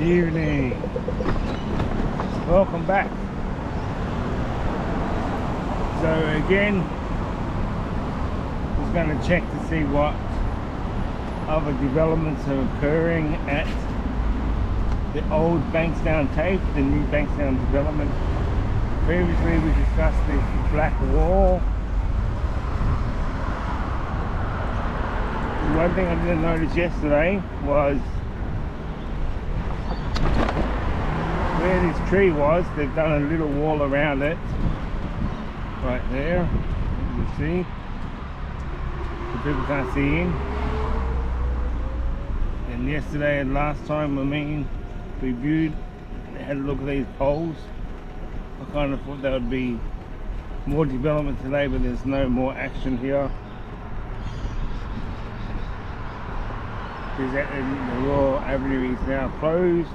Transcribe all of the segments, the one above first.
Evening. Welcome back. So again, just going to check to see what other developments are occurring at the old Bankstown tape, the new Bankstown development. Previously we discussed this black wall. One thing I didn't notice yesterday was where this tree was, they've done a little wall around it right there, you see, so people can't see in. And yesterday and last time we viewed, they had a look at these poles. I kind of thought there would be more development today, but there's no more action here. The Royal Avenue is now closed.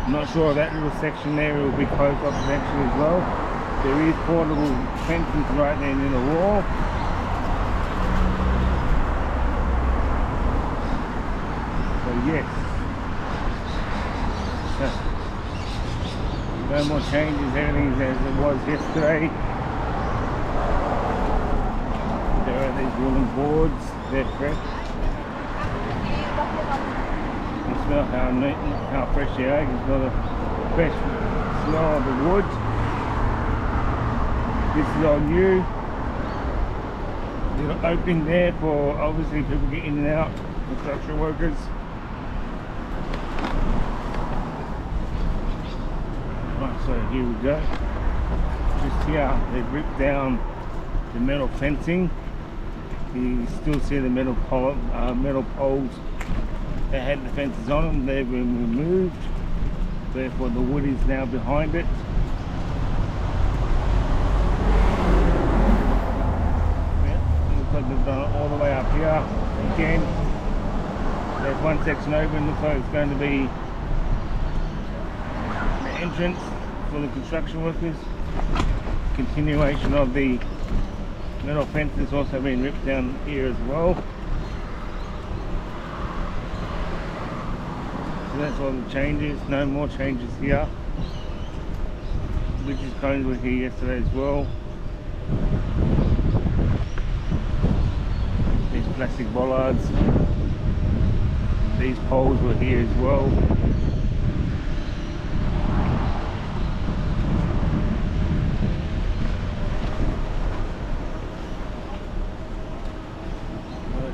I'm not sure if that little section there will be closed off eventually as well. There is portable fencing right there near the wall. So yes, no more changes, everything is as it was yesterday. There are these wooden boards, they're fresh. You smell how neat and how fresh they are. You've got a fresh smell of the wood. This is all new. Little opening there for obviously people get in and out, construction workers. Right, so here we go. Just here, they've ripped down the metal fencing. You still see the metal poles that had the fences on them. They've been removed, therefore the wood is now behind it. Yeah, looks like they've done it all the way up here. Again, there's one section open, looks like it's going to be the entrance for the construction workers. Continuation of the metal fence has also been ripped down here as well. So that's all the changes, no more changes here. Bridges cones were here yesterday as well. These plastic bollards, these poles were here as well.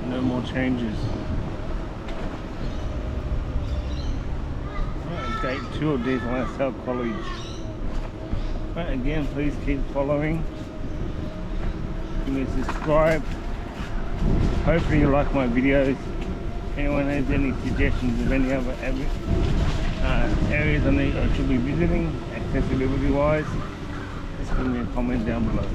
No more changes. Right, gate 2 of South College. Right, again, please keep following. Give me a subscribe. Hopefully you like my videos. Anyone has any suggestions of any other areas I should be visiting, accessibility wise, just give me a comment down below.